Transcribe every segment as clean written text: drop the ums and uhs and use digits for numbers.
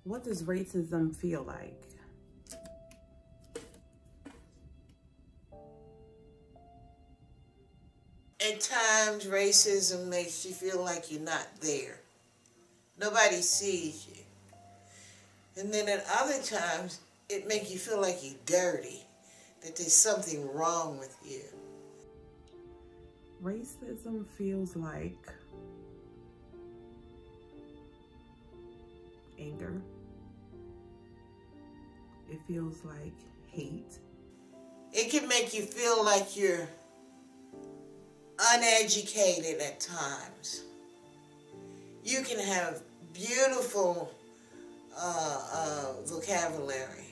What does racism feel like? At times, racism makes you feel like you're not there. Nobody sees you. And then at other times, it makes you feel like you're dirty, that there's something wrong with you. Racism feels like anger. It feels like hate. It can make you feel like you're uneducated at times. You can have beautiful vocabulary.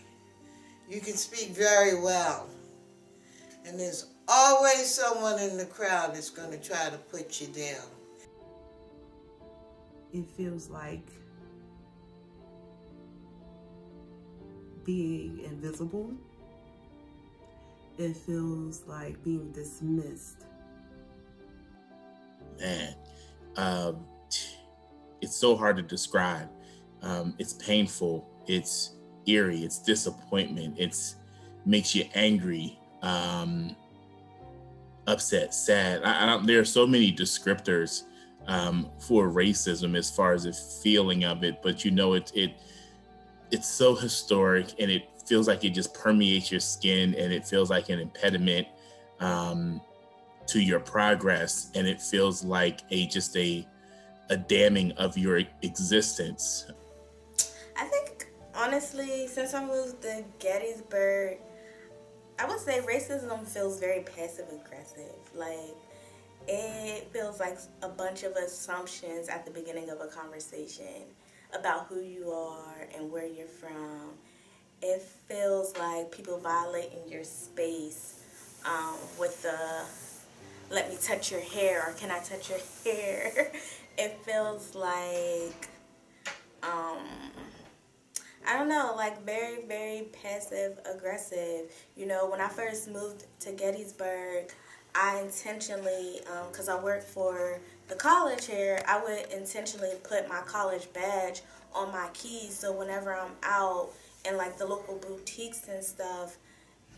You can speak very well. And there's always someone in the crowd that's going to try to put you down. It feels like being invisible. It feels like being dismissed. Man, it's so hard to describe. It's painful, it's eerie, it's disappointment, it's makes you angry, upset, sad. There are so many descriptors for racism as far as the feeling of it, but you know, it's so historic, and it feels like it just permeates your skin, and it feels like an impediment to your progress, and it feels like just a damning of your existence. I think, honestly, since I moved to Gettysburg, I would say racism feels very passive-aggressive. Like, it feels like a bunch of assumptions at the beginning of a conversation about who you are and where you're from. It feels like people violating your space with the, let me touch your hair, or can I touch your hair? It feels like, I don't know, like very, very passive aggressive. You know, when I first moved to Gettysburg, I intentionally, because I worked for the college here, I would intentionally put my college badge on my keys, so whenever I'm out in like the local boutiques and stuff,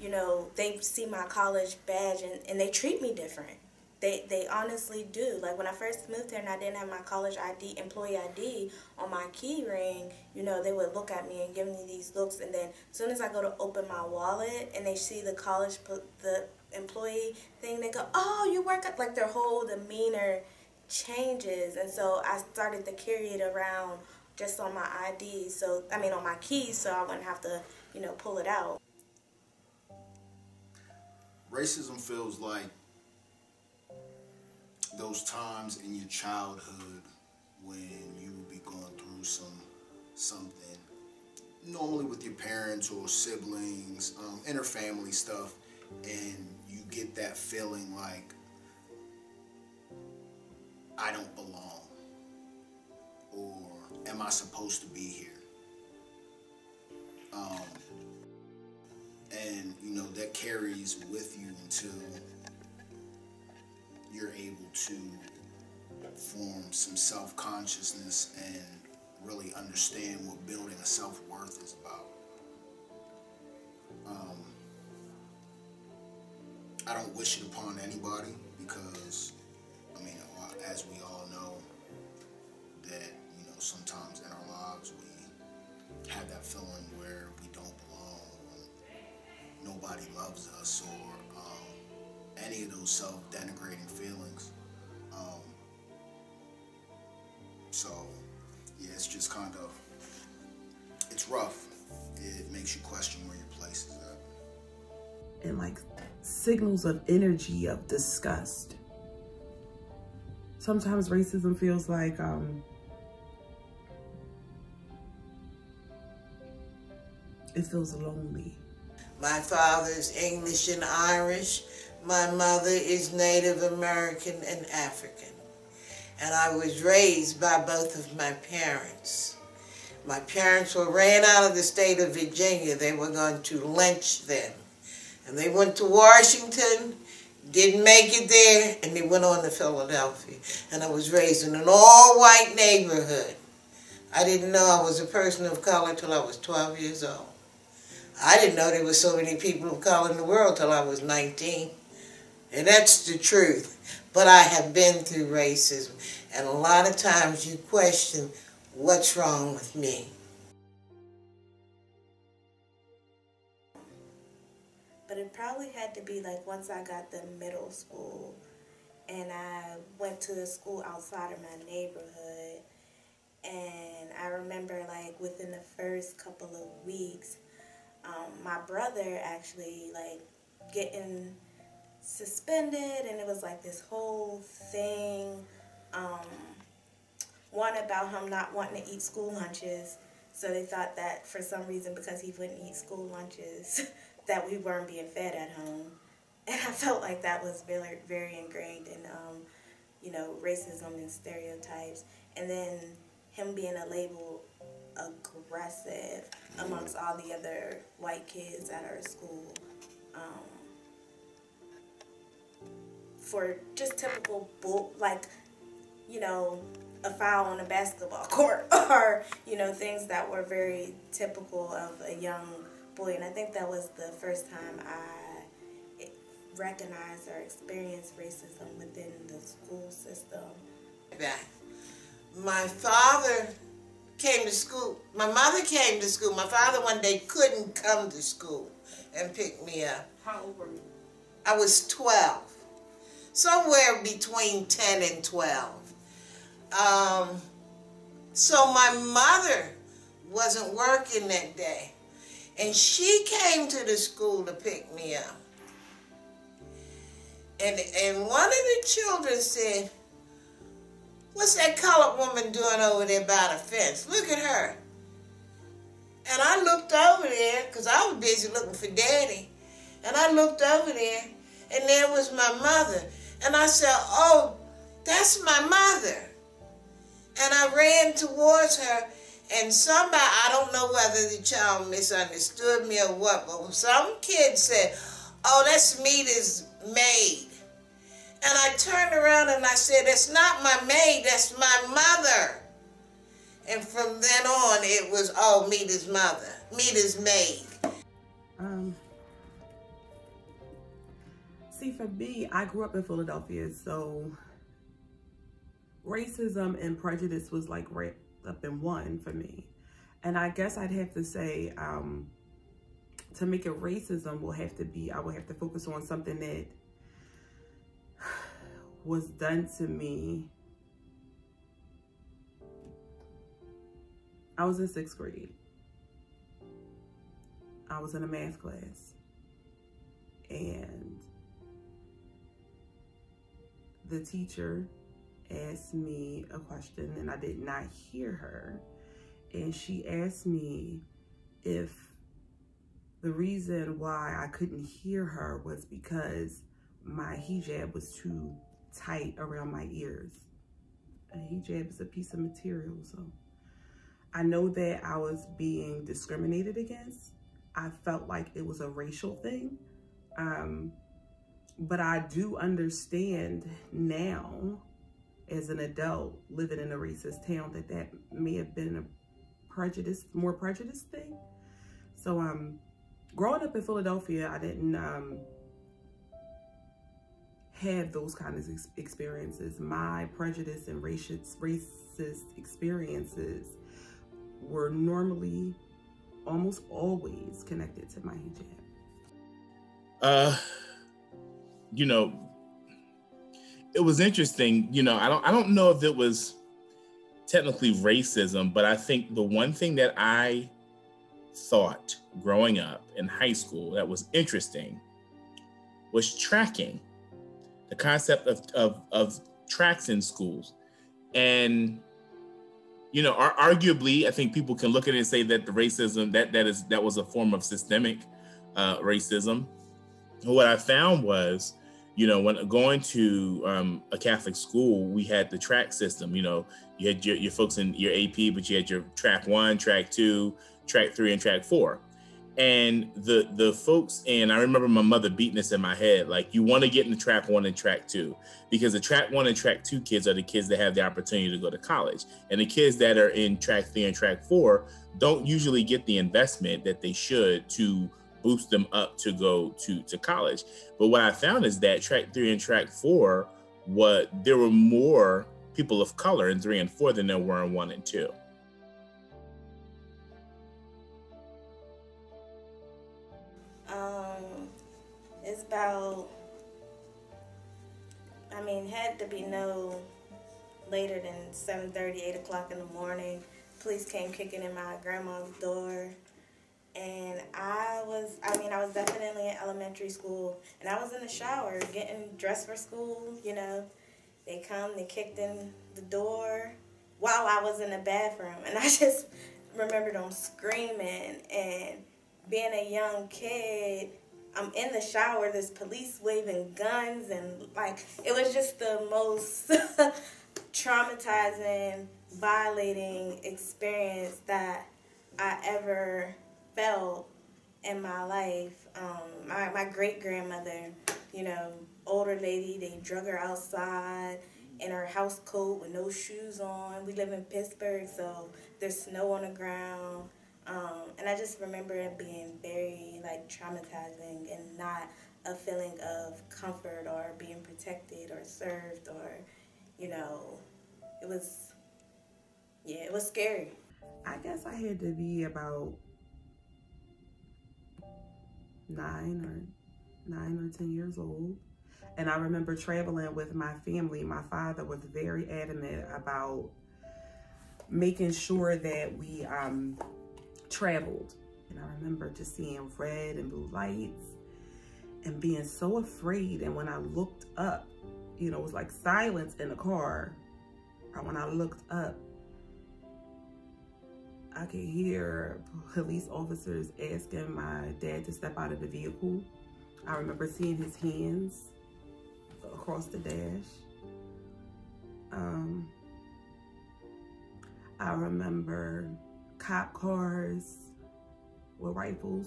you know, they see my college badge and they treat me different. They honestly do. Like when I first moved here and I didn't have my college ID, employee ID on my key ring, you know, they would look at me and give me these looks, and then as soon as I go to open my wallet and they see the college, the employee thing, they go, oh, you work at, like their whole demeanor changes. And so I started to carry it around just on my ID, so, I mean on my keys, so I wouldn't have to, you know, pull it out. Racism feels like those times in your childhood when you would be going through something, normally with your parents or siblings, inter-family stuff, and you get that feeling like, I don't belong, or am I supposed to be here? And you know, that carries with you until you're able to form some self-consciousness and really understand what building a self-worth is about. I don't wish it upon anybody because, I mean, as we all know, that, you know, sometimes in our lives we have that feeling where we don't belong, nobody loves us, or any of those self-denigrating feelings. So, yeah, it's just kind of, it's rough. It makes you question where your place is at. And like signals of energy, of disgust. Sometimes racism feels like it feels lonely. My father's English and Irish. My mother is Native American and African. And I was raised by both of my parents. My parents were ran out of the state of Virginia. They were going to lynch them. And they went to Washington, didn't make it there, and they went on to Philadelphia. And I was raised in an all-white neighborhood. I didn't know I was a person of color till I was 12 years old. I didn't know there were so many people of color in the world till I was 19. And that's the truth. But I have been through racism. And a lot of times you question, what's wrong with me? But it probably had to be like once I got to middle school and I went to a school outside of my neighborhood. And I remember like within the first couple of weeks, my brother actually like getting suspended, and it was like this whole thing. One about him not wanting to eat school lunches, so they thought that for some reason because he wouldn't eat school lunches that we weren't being fed at home. And I felt like that was very, very ingrained in you know, racism and stereotypes. And then him being a label aggressive amongst all the other white kids at our school, for just typical like, you know, a foul on a basketball court or, you know, things that were very typical of a young boy. And I think that was the first time I recognized or experienced racism within the school system. My father came to school. My mother came to school. My father one day couldn't come to school and pick me up. How old were you? I was 12. Somewhere between 10 and 12. So my mother wasn't working that day. And she came to the school to pick me up. And one of the children said, "What's that colored woman doing over there by the fence? Look at her." And I looked over there, because I was busy looking for Daddy. And I looked over there, and there was my mother. And I said, "Oh, that's my mother." And I ran towards her, and somebody, I don't know whether the child misunderstood me or what, but some kid said, "Oh, that's Mita's maid." And I turned around and I said, "That's not my maid, that's my mother." And from then on, it was, oh, Mita's mother, Mita's maid. See, for me, I grew up in Philadelphia, so racism and prejudice was like right up in one for me. And I guess I'd have to say, to make it racism, I will have to focus on something that was done to me. I was in 6th grade. I was in a math class, and the teacher asked me a question and I did not hear her. And she asked me if the reason why I couldn't hear her was because my hijab was too tight around my ears. A hijab is a piece of material, so I know that I was being discriminated against. I felt like it was a racial thing. But I do understand now, as an adult living in a racist town, that may have been a more prejudiced thing. So growing up in Philadelphia, I didn't have those kinds of experiences. My prejudice and racist experiences were normally, almost always connected to my hijab. You know, it was interesting. You know, I don't know if it was technically racism, but I think the one thing that I thought growing up in high school that was interesting was tracking, the concept of tracks in schools. And, you know, arguably, I think people can look at it and say that the racism, that was a form of systemic racism. What I found was, you know, when going to a Catholic school, we had the track system. You know, you had your folks in your AP, but you had your track 1, track 2, track 3, and track 4. And the folks, and I remember my mother beating this in my head, like, you want to get into track 1 and track 2, because the track 1 and track 2 kids are the kids that have the opportunity to go to college. And the kids that are in track 3 and track 4 don't usually get the investment that they should to boost them up to go to college. But what I found is that track 3 and track 4, there were more people of color in 3 and 4 than there were in 1 and 2. It's about, I mean, had to be no later than 7:30, 8 o'clock in the morning. Police came kicking in my grandma's door. And I was definitely in elementary school. And I was in the shower getting dressed for school, you know. They kicked in the door while I was in the bathroom. And I just remember them screaming. And being a young kid, I'm in the shower, there's police waving guns, and like, it was just the most traumatizing, violating experience that I ever felt in my life. My great-grandmother, you know, older lady, they drug her outside in her house coat with no shoes on. We live in Pittsburgh, so there's snow on the ground. And I just remember it being very, like, traumatizing and not a feeling of comfort or being protected or served or, you know, it was scary. I guess I had to be about 9 or 10 years old. And I remember traveling with my family. My father was very adamant about making sure that we traveled. And I remember just seeing red and blue lights and being so afraid. And when I looked up, you know, it was like silence in the car. Or when I looked up, I could hear police officers asking my dad to step out of the vehicle. I remember seeing his hands across the dash. I remember cop cars with rifles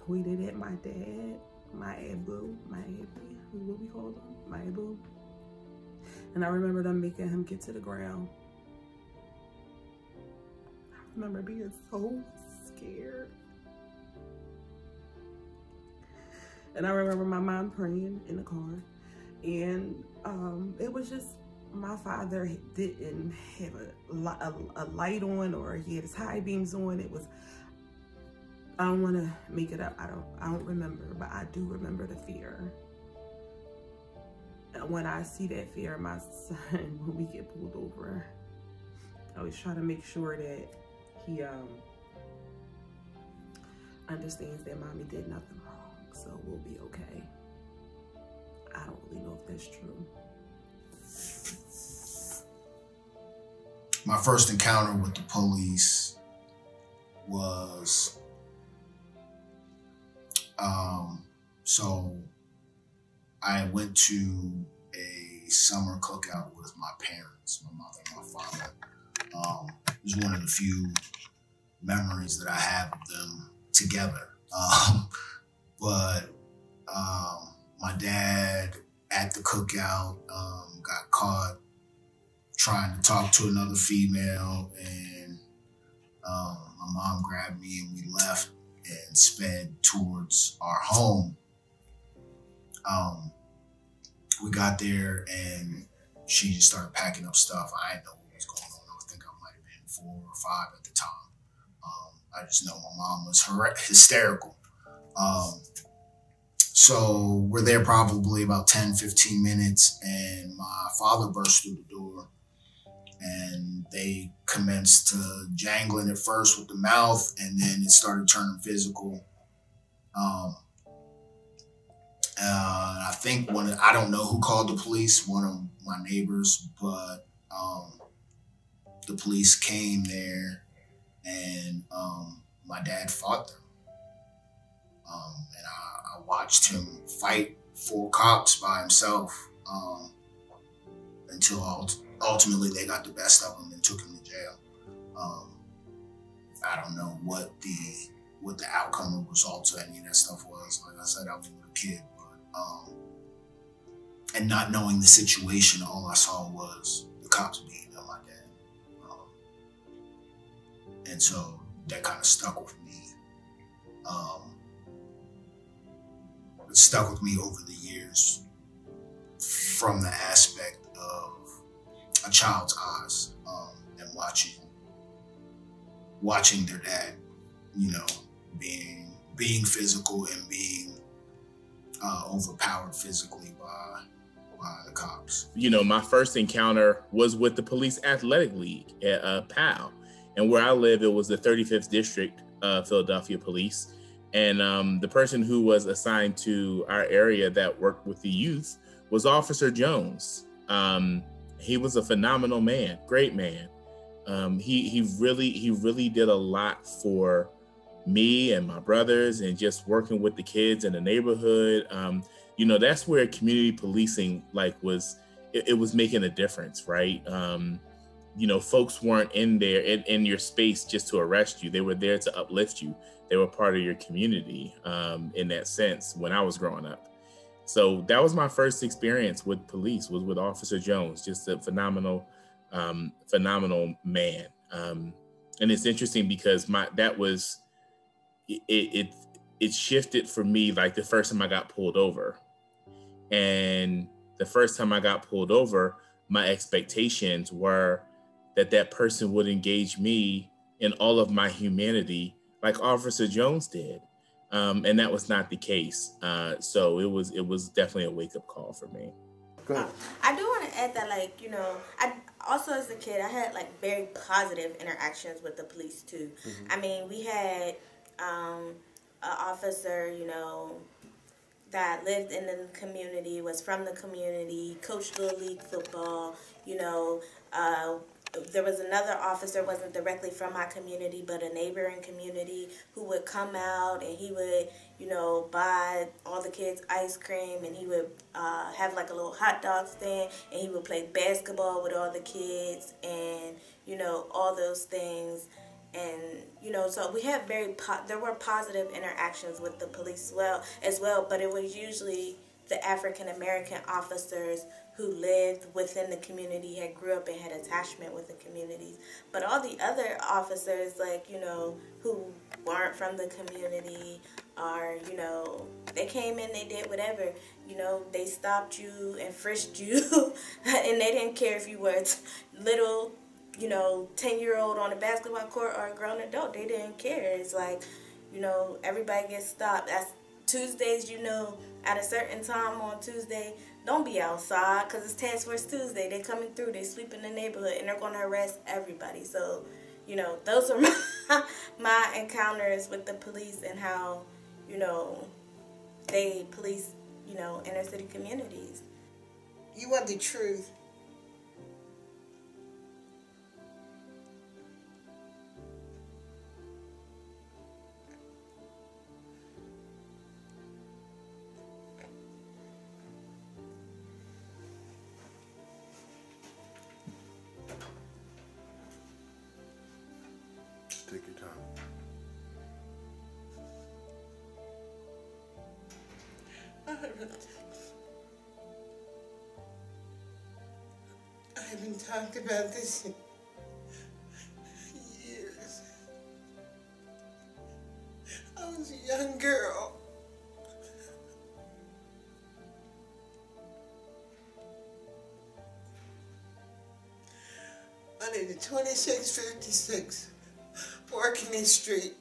pointed at my dad, my Abu, what we called him, my Abu. And I remember them making him get to the ground. I remember being so scared. And I remember my mom praying in the car. And it was just, my father didn't have a light on, or he had his high beams on. It was, I don't want to make it up. I don't remember, but I do remember the fear. And when I see that fear in my son, when we get pulled over, I always try to make sure that he understands that mommy did nothing wrong, so we'll be okay. I don't really know if that's true. My first encounter with the police was, so I went to a summer cookout with my parents, my mother and my father. It was one of the few memories that I have of them together. But my dad at the cookout got caught trying to talk to another female, and my mom grabbed me and we left and sped towards our home. We got there and she just started packing up stuff. I didn't know what was going on. I think I might have been 4 or 5 at the time. I just know my mom was hysterical. So we're there probably about 10, 15 minutes, and my father burst through the door, and they commenced to jangling at first with the mouth, and then it started turning physical. I think I don't know who called the police, one of my neighbors, but the police came there, and my dad fought them. And I watched him fight 4 cops by himself until ultimately they got the best of him and took him to jail. I don't know what the what the outcome or results of any of that stuff was. Like I said, I was a little kid, but and not knowing the situation, all I saw was the cops beating up my dad, and so that kind of stuck with me. It stuck with me over the years from the aspect of a child's eyes, and watching their dad, you know, being physical and being overpowered physically by the cops. You know, my first encounter was with the Police Athletic League at PAL, and where I live, it was the 35th District Philadelphia Police. And the person who was assigned to our area that worked with the youth was Officer Jones. He was a phenomenal man, great man. He really did a lot for me and my brothers, and just working with the kids in the neighborhood. You know, that's where community policing was making a difference, right? You know, folks weren't in there in your space just to arrest you. They were there to uplift you. They were part of your community in that sense when I was growing up. So that was my first experience with police, was with Officer Jones, just a phenomenal man. And it's interesting because it shifted for me, like the first time I got pulled over. And the first time I got pulled over, my expectations were that person would engage me in all of my humanity like Officer Jones did. And that was not the case. So it was definitely a wake-up call for me. Go ahead. I do want to add that, like, you know, I also, as a kid, I had like very positive interactions with the police too. Mm-hmm. I mean, we had an officer, you know, that lived in the community, was from the community, coached Little League football, you know. There was another officer, wasn't directly from my community, but a neighboring community, who would come out and he would, you know, buy all the kids ice cream, and he would have like a little hot dog stand, and he would play basketball with all the kids, and, you know, all those things. And, you know, so we had there were positive interactions with the police as well, but it was usually the African-American officers who lived within the community, had grew up and had attachment with the communities. But all the other officers, like, you know, who weren't from the community, or, you know, they came in, they did whatever, you know, they stopped you and frisked you, and they didn't care if you were little, you know, 10-year-old on a basketball court or a grown adult. They didn't care. It's like, you know, everybody gets stopped. That's Tuesdays, you know, at a certain time on Tuesday, don't be outside because it's Task Force Tuesday. They're coming through. They sweep in the neighborhood, and they're going to arrest everybody. So, you know, those are my encounters with the police, and how, you know, they police, you know, inner city communities. You want the truth. Take your time. I haven't talked about this in years. I was a young girl. Under the 2656 Orkney Street,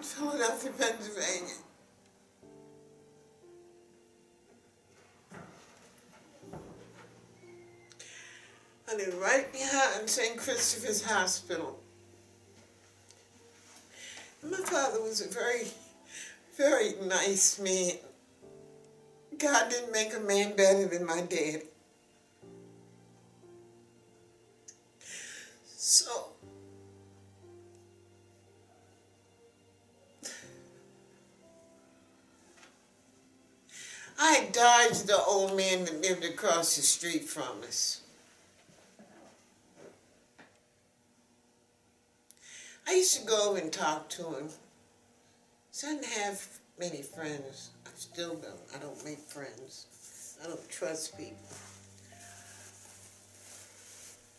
Philadelphia, Pennsylvania. I lived right behind St. Christopher's Hospital. And my father was a very, very nice man. God didn't make a man better than my dad. So, I dodged the old man that lived across the street from us. I used to go over and talk to him. So I didn't have many friends. I still don't. I don't make friends. I don't trust people.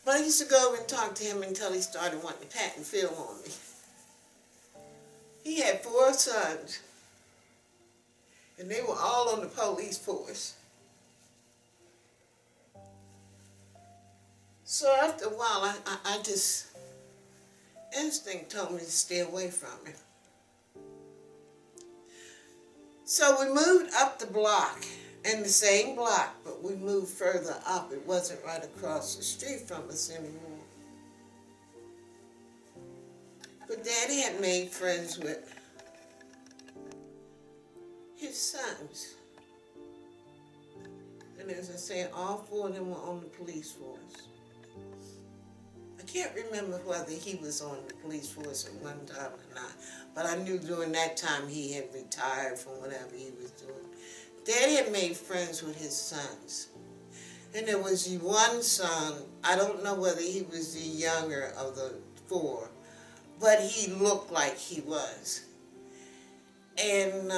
But I used to go over and talk to him until he started wanting to pat and feel on me. He had 4 sons, and they were all on the police force. So after a while, I just, instinct told me to stay away from him. So we moved up the block, in the same block, but we moved further up. It wasn't right across the street from us anymore. But Daddy had made friends with his sons. And as I say, all 4 of them were on the police force. I can't remember whether he was on the police force at one time or not, but I knew during that time he had retired from whatever he was doing. Daddy had made friends with his sons. And there was one son, I don't know whether he was the younger of the 4, but he looked like he was. And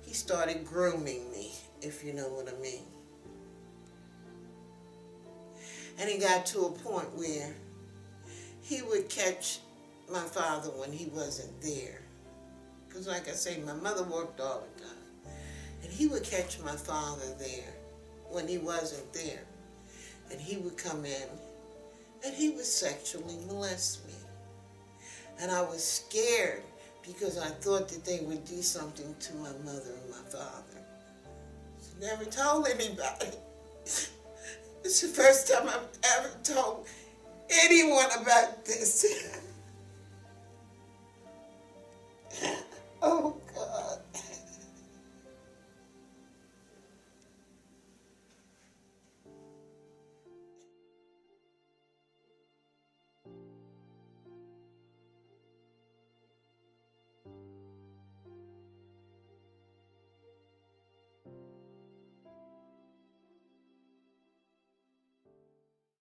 he started grooming me, if you know what I mean. And he got to a point where he would catch my father when he wasn't there. Because like I say, my mother worked all the time. And he would catch my father there when he wasn't there. And he would come in and he would sexually molest me. And I was scared because I thought that they would do something to my mother and my father. I never told anybody. It's the first time I've ever told anyone about this.